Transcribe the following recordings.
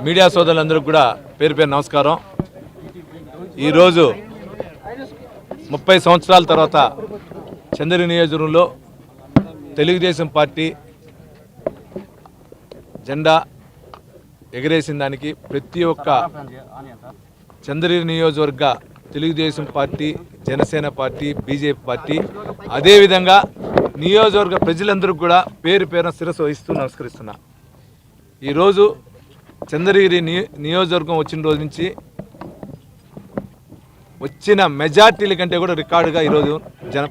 Media సోదరులందరికీ కూడా పేరు పేరు నమస్కారం. ఈరోజు 30 సంవత్సరాల తర్వాత చంద్రగిరి నియోజకవర్గంలో తెలుగుదేశం పార్టీ జెండా ఎగరేసిన దానికి ప్రతి ఒక్క చంద్రగిరి నియోజకవర్గ Telugu Desam party, Janasena party, BJP party, అదేవిధంగా నియోజకవర్గ ప్రజలందరూ కూడా పేరు పేరున శిరస్సు వహిస్తూ నమస్కరిస్తున్నా. ఈరోజు చంద్రగిరి నియోజకవర్గం వచ్చిన రోజు నుంచి వచ్చిన మెజార్టీల కంటే కూడా రికార్డుగా ఈరోజు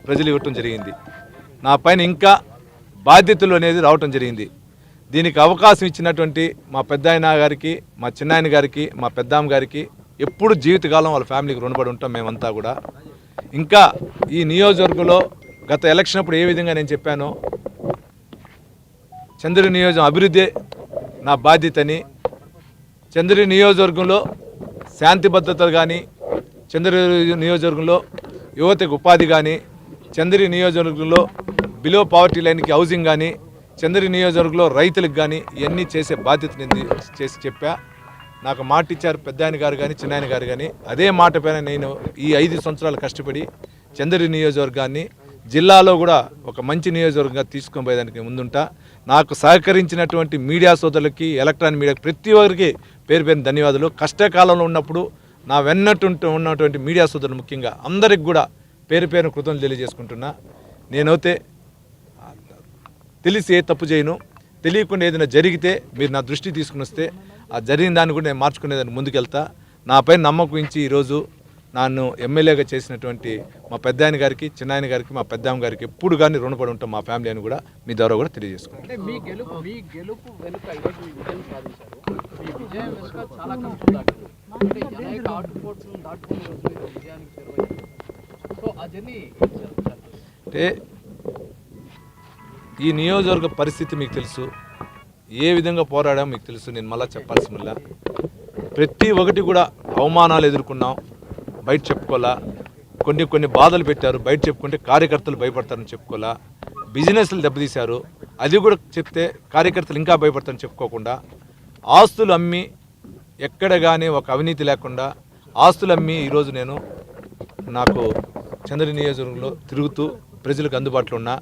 ప్రజలు ఇవ్వటం జరిగింది. నా పైన ఇంకా బాధ్యతలు అనేది రావటం జరిగింది. దీనికి అవకాశం ఇచ్చినటువంటి మా పెద్దాయన గారికి, మా చిన్నాయన గారికి, మా పెద్దమ్మ గారికి ఎప్పుడు జీవితకాలం వాళ్ళ ఫ్యామిలీకి రుణపడి ఉంటాం మేమంతా కూడా. ఇంకా ఈ నియోజకవర్గంలో గత ఎలక్షన్ అప్పుడు ఏ విధంగా నేను చెప్పానో చంద్రగిరి నియోజకవర్గం అభివృద్ధి నా బాధ్యతని, చంద్రగిరి నియోజకవర్గంలో శాంతి భద్రతలు కానీ, చంద్రగిరి నియోజకవర్గంలో యువతకు ఉపాధి కానీ, చంద్రగిరి నియోజకవర్గంలో బిలో పావర్టీ లైన్కి హౌసింగ్ కానీ, చంద్రగిరి నియోజకవర్గంలో రైతులకు కానీ ఇవన్నీ చేసే బాధ్యతని చేసి చెప్పా. నాకు మాట ఇచ్చారు పెద్దాయన గారు కానీ, చిన్నాయన గారు కానీ. అదే మాట పైన నేను ఈ 5 సంవత్సరాలు కష్టపడి చంద్రగిరి నియోజకవర్గాన్ని జిల్లాలో కూడా ఒక మంచి నియోజకవర్గంగా తీసుకొని పోయేదానికి ముందుంటా. నాకు సహకరించినటువంటి మీడియా సోదరులకి, ఎలక్ట్రానిక్ మీడియాకి ప్రతి ఒక్కరికి పేరు పేరున ధన్యవాదాలు. కష్టకాలంలో ఉన్నప్పుడు నా వెన్నట్టు ఉన్నటువంటి మీడియా సోదరులు ముఖ్యంగా అందరికి కూడా పేరు పేరున కృతజ్ఞతలు తెలియజేసుకుంటున్నా. నేనైతే తెలిసి ఏ తప్పు చేయను, తెలియకుండా ఏదైనా జరిగితే మీరు నా దృష్టి తీసుకుని వస్తే ఆ జరిగిన దాన్ని కూడా నేను మార్చుకునేదాన్ని ముందుకెళ్తా. నాపై నమ్మకం ఇచ్చి ఈరోజు నన్ను ఎమ్మెల్యేగా చేసినటువంటి మా పెద్దాయన గారికి, చిన్నాయన గారికి, మా పెద్దమ్మ గారికి ఎప్పుడు కానీ రుణపడి ఉంటాం మా ఫ్యామిలీ అని కూడా మీ ద్వారా కూడా తెలియజేసుకుంటాం. అంటే ఈ నియోజకవర్గ పరిస్థితి మీకు తెలుసు, ఏ విధంగా పోరాడామో మీకు తెలుసు. నేను మళ్ళీ చెప్పాల్సిన ప్రతి ఒక్కటి కూడా అవమానాలు ఎదుర్కొన్నాం, బయట చెప్పుకోవాలా. కొన్ని బాధలు పెట్టారు, బయట చెప్పుకుంటే కార్యకర్తలు భయపడతారని చెప్పుకోవాలా. బిజినెస్లు దెబ్బతీశారు, అది కూడా చెప్తే కార్యకర్తలు ఇంకా భయపడతారని చెప్పుకోకుండా, ఆస్తులు అమ్మి ఎక్కడ కానీ ఒక అవినీతి లేకుండా ఆస్తులు అమ్మి ఈరోజు నేను నాకు చంద్రగిరి నియోజకవర్గంలో తిరుగుతూ ప్రజలకు అందుబాటులో ఉన్నా.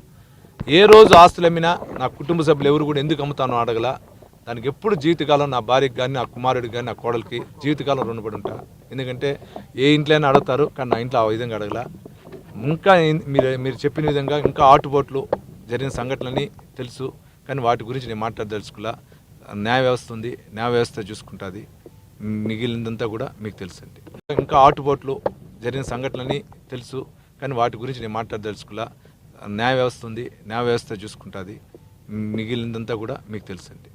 ఏ రోజు ఆస్తులు అమ్మినా నా కుటుంబ సభ్యులు ఎవరు కూడా ఎందుకు అమ్ముతానో అడగల. దానికి ఎప్పుడు జీవితకాలం నా భార్యకి కానీ, నా కుమారుడికి కానీ, నా కోడలికి జీవితకాలం రుణపడి ఉంటా. ఎందుకంటే ఏ ఇంట్లోనే అడుగుతారు, కానీ నా ఇంట్లో ఆ విధంగా అడగల. ఇంకా మీరు చెప్పిన విధంగా ఇంకా ఆటుపోట్లు జరిగిన సంఘటనలని తెలుసు, కానీ వాటి గురించి నేను మాట్లాడదలుచుకోలే. న్యాయ వ్యవస్థ ఉంది, న్యాయ వ్యవస్థ చూసుకుంటుంది. మిగిలినంతా కూడా మీకు తెలుసండి. ఇంకా ఆటుపోట్లు జరిగిన సంఘటనలని తెలుసు, కానీ వాటి గురించి నేను మాట్లాడదలుచుకోలే. న్యాయ వ్యవస్థ ఉంది, న్యాయ వ్యవస్థ చూసుకుంటుంది. మిగిలినంతా కూడా మీకు తెలుసండి.